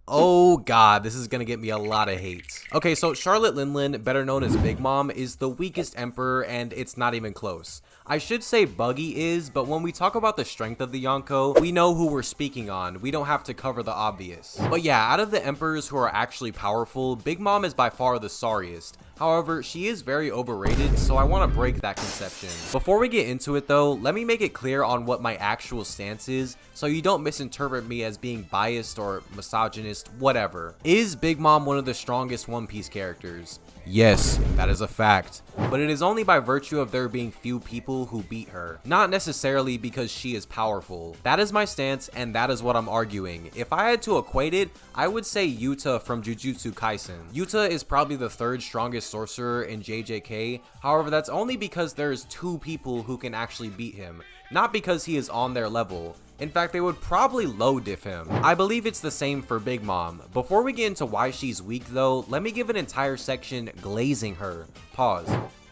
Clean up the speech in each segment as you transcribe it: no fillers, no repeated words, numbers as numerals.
Oh god, this is gonna get me a lot of hate. Okay, so Charlotte Linlin, better known as Big Mom, is the weakest emperor, and it's not even close. I should say Buggy is, but when we talk about the strength of the Yonko, we know who we're speaking on. We don't have to cover the obvious. But yeah, out of the emperors who are actually powerful, Big Mom is by far the sorriest. However, she is very overrated, so I want to break that conception. Before we get into it though, let me make it clear on what my actual stance is, so you don't misinterpret me as being biased or misogynist, whatever. Is Big Mom one of the strongest One Piece characters? Yes, that is a fact. But it is only by virtue of there being few people who beat her, not necessarily because she is powerful. That is my stance, and that is what I'm arguing. If I had to equate it, I would say Yuta from Jujutsu Kaisen. Yuta is probably the third strongest sorcerer in JJK, however that's only because there's two people who can actually beat him, not because he is on their level. In fact, they would probably low diff him. I believe it's the same for Big Mom. Before we get into why she's weak though, let me give an entire section glazing her. Pause.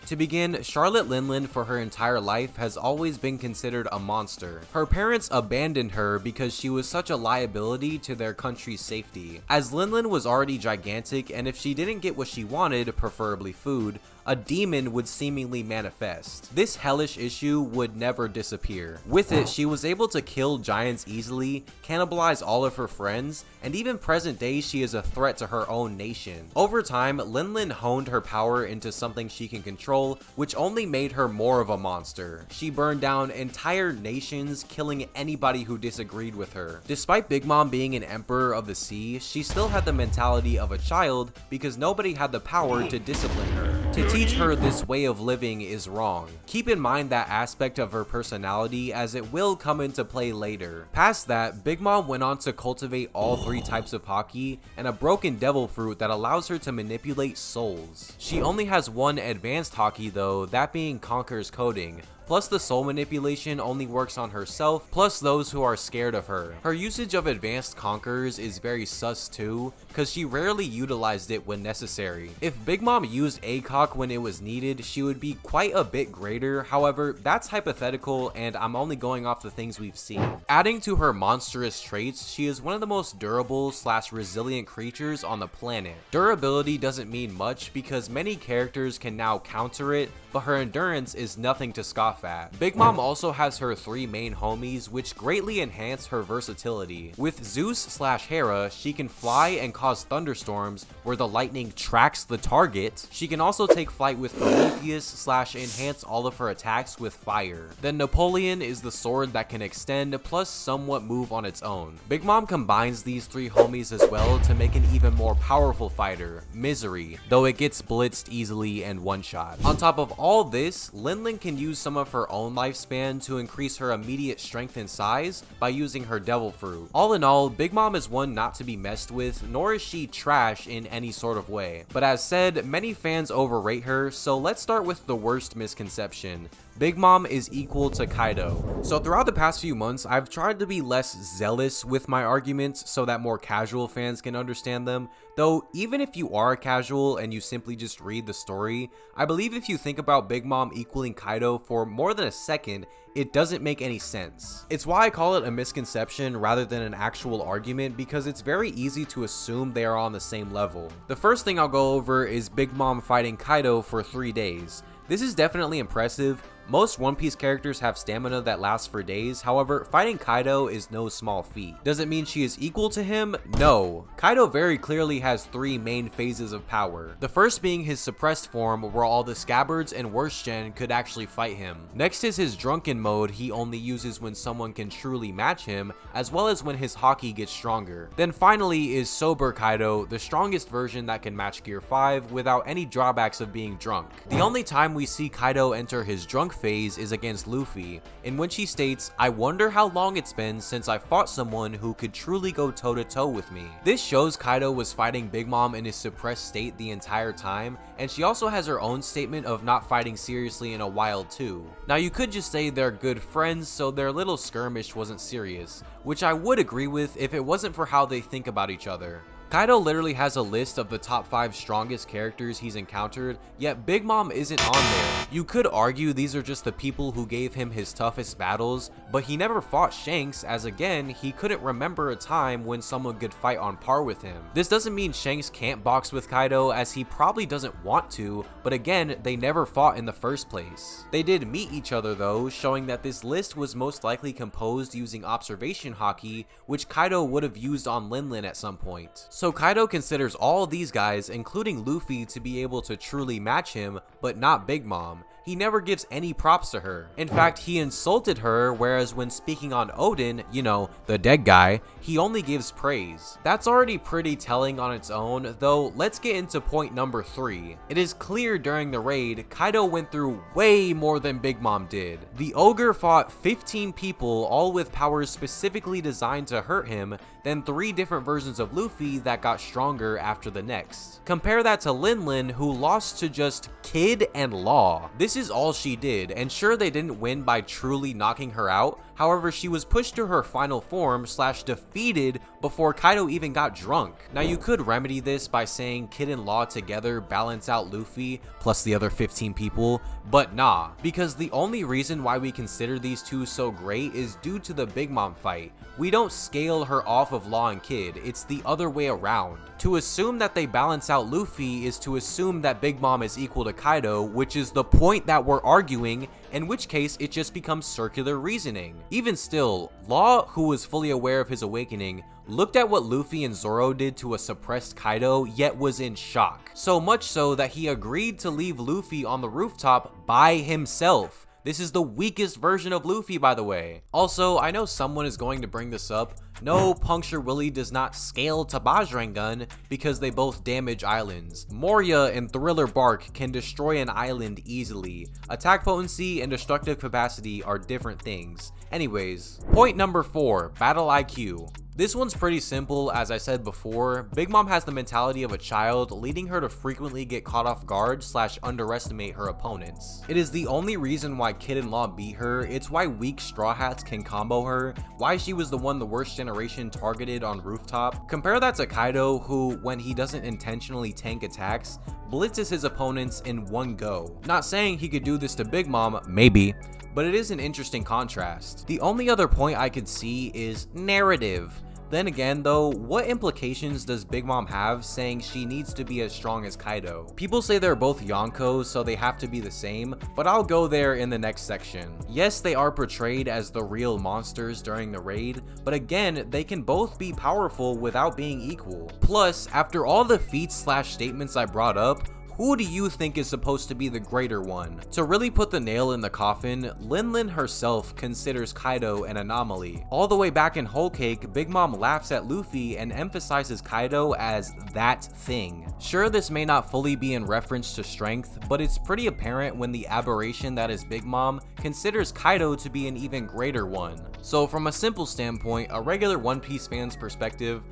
To begin, Charlotte Linlin for her entire life has always been considered a monster. Her parents abandoned her because she was such a liability to their country's safety. As Linlin was already gigantic, and if she didn't get what she wanted, preferably food, a demon would seemingly manifest. This hellish issue would never disappear. With it, she was able to kill giants easily, cannibalize all of her friends, and even present day she is a threat to her own nation. Over time, Linlin honed her power into something she can control, which only made her more of a monster. She burned down entire nations, killing anybody who disagreed with her. Despite Big Mom being an emperor of the sea, she still had the mentality of a child because nobody had the power to discipline her. To teach her this way of living is wrong. Keep in mind that aspect of her personality as it will come into play later. Past that, Big Mom went on to cultivate all three types of haki and a broken devil fruit that allows her to manipulate souls. She only has one advanced haki though, that being Conqueror's Coding. Plus the soul manipulation only works on herself, plus those who are scared of her. Her usage of advanced conquerors is very sus too, cause she rarely utilized it when necessary. If Big Mom used ACOG when it was needed, she would be quite a bit greater, however, that's hypothetical and I'm only going off the things we've seen. Adding to her monstrous traits, she is one of the most durable / resilient creatures on the planet. Durability doesn't mean much because many characters can now counter it, but her endurance is nothing to scoff at. Big Mom also has her three main homies, which greatly enhance her versatility. With Zeus / Hera, she can fly and cause thunderstorms where the lightning tracks the target. She can also take flight with Prometheus / enhance all of her attacks with fire. Then Napoleon is the sword that can extend plus somewhat move on its own. Big Mom combines these three homies as well to make an even more powerful fighter, Misery, though it gets blitzed easily and one shot. On top of all this, Linlin can use some of her own lifespan to increase her immediate strength and size by using her devil fruit. All in all, Big Mom is one not to be messed with, nor is she trash in any sort of way. But as said, many fans overrate her, so let's start with the worst misconception. Big Mom is equal to Kaido. So throughout the past few months, I've tried to be less zealous with my arguments so that more casual fans can understand them. Though, even if you are a casual and you simply just read the story, I believe if you think about Big Mom equaling Kaido for more than a second, it doesn't make any sense. It's why I call it a misconception rather than an actual argument because it's very easy to assume they are on the same level. The first thing I'll go over is Big Mom fighting Kaido for 3 days. This is definitely impressive. Most One Piece characters have stamina that lasts for days, however, fighting Kaido is no small feat. Does it mean she is equal to him? No. Kaido very clearly has 3 main phases of power. The first being his suppressed form where all the scabbards and worst gen could actually fight him. Next is his drunken mode he only uses when someone can truly match him, as well as when his haki gets stronger. Then finally is sober Kaido, the strongest version that can match Gear 5 without any drawbacks of being drunk. The only time we see Kaido enter his drunk phase is against Luffy, in which he states, "I wonder how long it's been since I fought someone who could truly go toe-to-toe with me." This shows Kaido was fighting Big Mom in his suppressed state the entire time, and she also has her own statement of not fighting seriously in a while too. Now you could just say they're good friends, so their little skirmish wasn't serious, which I would agree with if it wasn't for how they think about each other. Kaido literally has a list of the top 5 strongest characters he's encountered, yet Big Mom isn't on there. You could argue these are just the people who gave him his toughest battles, but he never fought Shanks, as again, he couldn't remember a time when someone could fight on par with him. This doesn't mean Shanks can't box with Kaido, as he probably doesn't want to, but again, they never fought in the first place. They did meet each other though, showing that this list was most likely composed using observation haki, which Kaido would have used on Linlin at some point. So Kaido considers all these guys, including Luffy, to be able to truly match him, but not Big Mom. He never gives any props to her. In fact, he insulted her, whereas when speaking on Odin, you know, the dead guy, he only gives praise. That's already pretty telling on its own, though let's get into point number 3. It is clear during the raid, Kaido went through way more than Big Mom did. The ogre fought 15 people, all with powers specifically designed to hurt him, then 3 different versions of Luffy that got stronger after the next. Compare that to Linlin, who lost to just Kid and Law. This is all she did, and sure, they didn't win by truly knocking her out. However, she was pushed to her final form / defeated before Kaido even got drunk. Now you could remedy this by saying Kid and Law together balance out Luffy plus the other 15 people, but nah, because the only reason why we consider these two so great is due to the Big Mom fight. We don't scale her off of Law and Kid, it's the other way around. To assume that they balance out Luffy is to assume that Big Mom is equal to Kaido, which is the point that we're arguing, in which case it just becomes circular reasoning. Even still, Law, who was fully aware of his awakening, looked at what Luffy and Zoro did to a suppressed Kaido, yet was in shock. So much so that he agreed to leave Luffy on the rooftop by himself. This is the weakest version of Luffy, by the way. Also, I know someone is going to bring this up. No, Puncture Willy does not scale to Bajrangun because they both damage islands. Moria and Thriller Bark can destroy an island easily. Attack potency and destructive capacity are different things. Anyways, point number 4, Battle IQ. This one's pretty simple. As I said before, Big Mom has the mentality of a child, leading her to frequently get caught off guard / underestimate her opponents. It is the only reason why Kid and Law beat her, it's why weak Straw Hats can combo her, why she was the one the worst generation targeted on Rooftop. Compare that to Kaido, who, when he doesn't intentionally tank attacks, blitzes his opponents in one go. Not saying he could do this to Big Mom, maybe, but it is an interesting contrast. The only other point I could see is narrative. Then again though, what implications does Big Mom have saying she needs to be as strong as Kaido? People say they're both Yonkos, so they have to be the same, but I'll go there in the next section. Yes, they are portrayed as the real monsters during the raid, but again, they can both be powerful without being equal. Plus, after all the feats / statements I brought up, who do you think is supposed to be the greater one? To really put the nail in the coffin, Linlin herself considers Kaido an anomaly. All the way back in Whole Cake, Big Mom laughs at Luffy and emphasizes Kaido as that thing. Sure, this may not fully be in reference to strength, but it's pretty apparent when the aberration that is Big Mom considers Kaido to be an even greater one. So from a simple standpoint, a regular One Piece fan's perspective,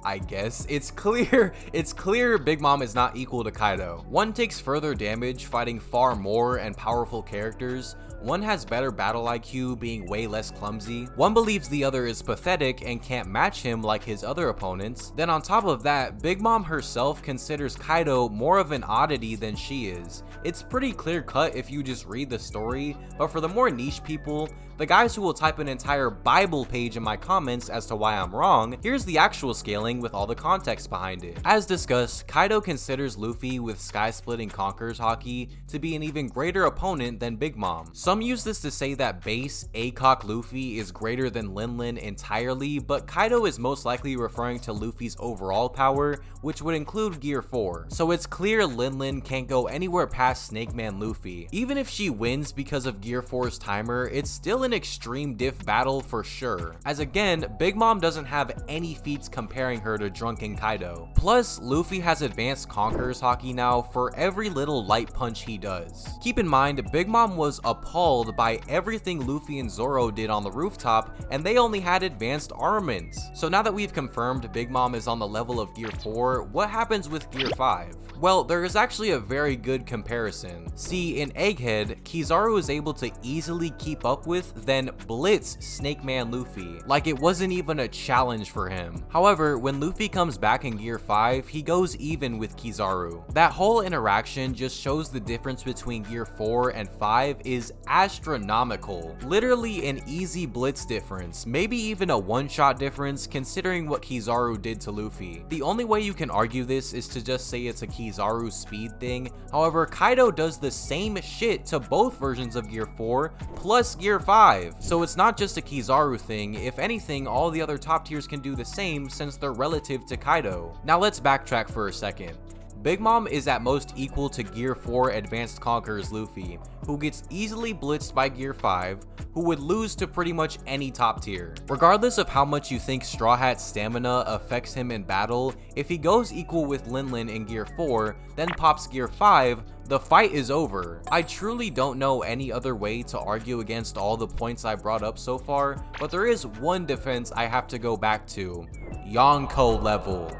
I guess it's clear Big Mom is not equal to Kaido. One takes further damage fighting far more and powerful characters. One has better battle IQ, being way less clumsy. One believes the other is pathetic and can't match him like his other opponents. Then on top of that, Big Mom herself considers Kaido more of an oddity than she is. It's pretty clear cut if you just read the story, but for the more niche people, the guys who will type an entire Bible page in my comments as to why I'm wrong, here's the actual scaling with all the context behind it. As discussed, Kaido considers Luffy with Sky-Splitting Conquerors Haki to be an even greater opponent than Big Mom. Some use this to say that base ACOG Luffy is greater than Linlin entirely, but Kaido is most likely referring to Luffy's overall power, which would include Gear 4. So it's clear Linlin can't go anywhere past Snake Man Luffy. Even if she wins because of Gear 4's timer, it's still an extreme diff battle for sure. As again, Big Mom doesn't have any feats comparing her to Drunken Kaido. Plus, Luffy has advanced Conquerors Haki now for every little light punch he does. Keep in mind, Big Mom was appalled by everything Luffy and Zoro did on the rooftop, and they only had advanced armaments. So now that we've confirmed Big Mom is on the level of Gear 4, what happens with Gear 5? Well, there is actually a very good comparison. See, in Egghead, Kizaru is able to easily keep up with, then blitz Snake Man Luffy, like it wasn't even a challenge for him. However, when Luffy comes back in Gear 5, he goes even with Kizaru. That whole interaction just shows the difference between Gear 4 and 5 is astronomical. Literally an easy blitz difference, maybe even a one-shot difference considering what Kizaru did to Luffy. The only way you can argue this is to just say it's a Kizaru speed thing. However, Kaido does the same shit to both versions of Gear 4 plus Gear 5. So it's not just a Kizaru thing. If anything, all the other top tiers can do the same since they're relative to Kaido. Now let's backtrack for a second. Big Mom is at most equal to Gear 4 Advanced Conqueror's Luffy, who gets easily blitzed by Gear 5, who would lose to pretty much any top tier. Regardless of how much you think Straw Hat's stamina affects him in battle, if he goes equal with Lin Lin in Gear 4, then pops Gear 5, the fight is over. I truly don't know any other way to argue against all the points I brought up so far, but there is one defense I have to go back to: Yonko level.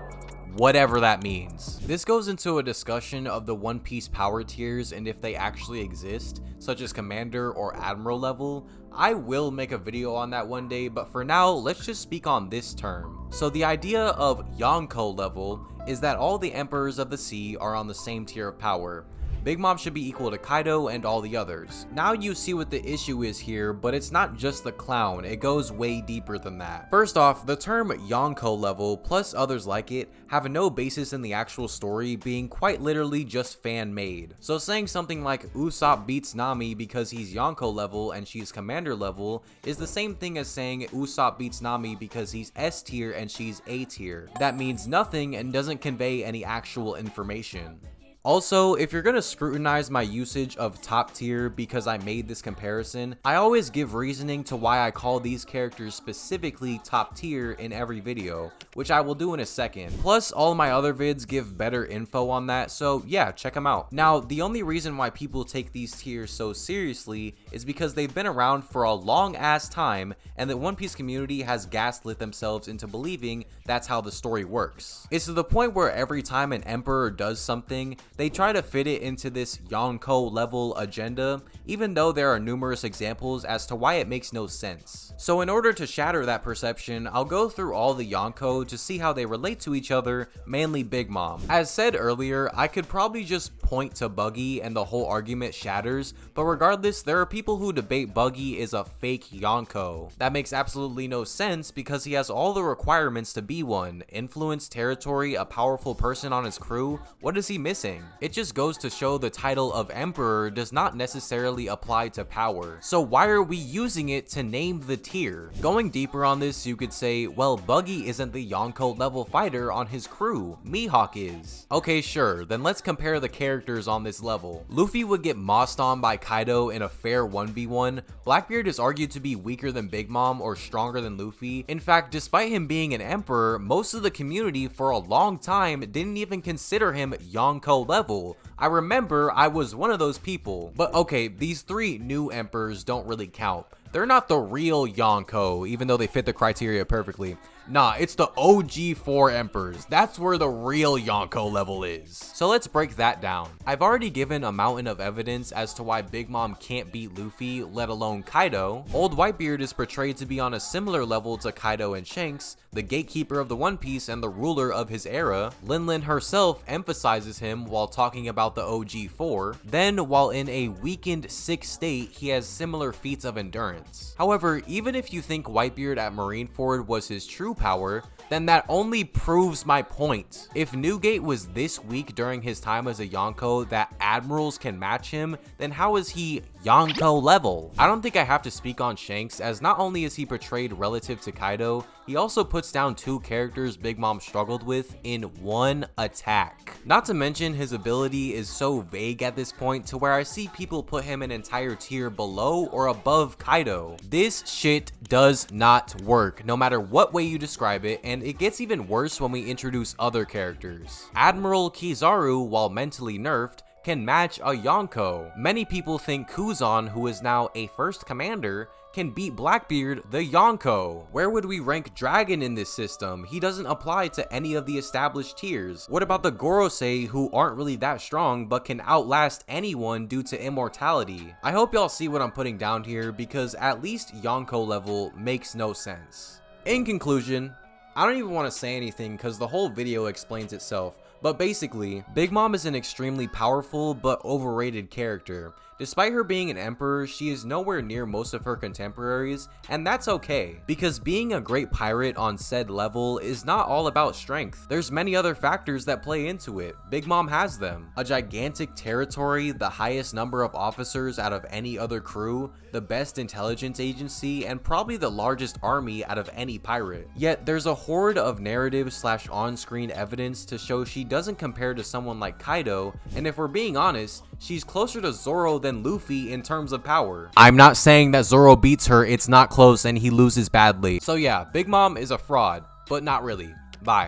Whatever that means. This goes into a discussion of the One Piece power tiers and if they actually exist, such as Commander or Admiral level. I will make a video on that one day, but for now, let's just speak on this term. So the idea of Yonko level is that all the Emperors of the Sea are on the same tier of power. Big Mom should be equal to Kaido and all the others. Now you see what the issue is here, but it's not just the clown, it goes way deeper than that. First off, the term Yonko level plus others like it have no basis in the actual story, being quite literally just fan-made. So saying something like Usopp beats Nami because he's Yonko level and she's Commander level is the same thing as saying Usopp beats Nami because he's S tier and she's A tier. That means nothing and doesn't convey any actual information. Also, if you're gonna scrutinize my usage of top tier because I made this comparison, I always give reasoning to why I call these characters specifically top tier in every video, which I will do in a second. Plus, all my other vids give better info on that, so yeah, check them out. Now, the only reason why people take these tiers so seriously is because they've been around for a long ass time, and the One Piece community has gaslit themselves into believing that's how the story works. It's to the point where every time an emperor does something, they try to fit it into this Yonko level agenda, even though there are numerous examples as to why it makes no sense. So in order to shatter that perception, I'll go through all the Yonko to see how they relate to each other, mainly Big Mom. As said earlier, I could probably just point to Buggy and the whole argument shatters, but regardless, there are people who debate Buggy is a fake Yonko. That makes absolutely no sense because he has all the requirements to be one: influence, territory, a powerful person on his crew. What is he missing? It just goes to show the title of Emperor does not necessarily apply to power. So why are we using it to name the tier? Going deeper on this, you could say, well, Buggy isn't the Yonko level fighter on his crew, Mihawk is. Okay, sure, then let's compare the characters on this level. Luffy would get mossed on by Kaido in a fair 1v1. Blackbeard is argued to be weaker than Big Mom or stronger than Luffy. In fact, despite him being an emperor, most of the community for a long time didn't even consider him Yonko level. I remember I was one of those people. But okay, these three new emperors don't really count. They're not the real Yonko, even though they fit the criteria perfectly. Nah, it's the OG 4 Emperors. That's where the real Yonko level is. So let's break that down. I've already given a mountain of evidence as to why Big Mom can't beat Luffy, let alone Kaido. Old Whitebeard is portrayed to be on a similar level to Kaido and Shanks, the gatekeeper of the One Piece and the ruler of his era. Lin Lin herself emphasizes him while talking about the OG 4. Then, while in a weakened, sick state, he has similar feats of endurance. However, even if you think Whitebeard at Marineford was his true power, then that only proves my point. If Newgate was this weak during his time as a Yonko that admirals can match him, then how is he Yonko level? I don't think I have to speak on Shanks, as not only is he portrayed relative to Kaido, he also puts down two characters Big Mom struggled with in one attack. Not to mention his ability is so vague at this point to where I see people put him an entire tier below or above Kaido. This shit does not work, no matter what way you describe it, and it gets even worse when we introduce other characters. Admiral Kizaru, while mentally nerfed, can match a Yonko. Many people think Kuzan, who is now a first commander, can beat Blackbeard the Yonko. Where would we rank Dragon in this system? He doesn't apply to any of the established tiers. What about the Gorosei, who aren't really that strong but can outlast anyone due to immortality? I hope y'all see what I'm putting down here, because at least Yonko level makes no sense. In conclusion, I don't even want to say anything because the whole video explains itself, but basically, Big Mom is an extremely powerful but overrated character. Despite her being an emperor, she is nowhere near most of her contemporaries, and that's okay, because being a great pirate on said level is not all about strength. There's many other factors that play into it. Big Mom has them. A gigantic territory, the highest number of officers out of any other crew, the best intelligence agency, and probably the largest army out of any pirate. Yet there's a horde of narrative / on-screen evidence to show she doesn't compare to someone like Kaido, and if we're being honest, she's closer to Zoro than Luffy in terms of power. I'm not saying that Zoro beats her, it's not close and he loses badly. So yeah, Big Mom is a fraud, but not really. Bye.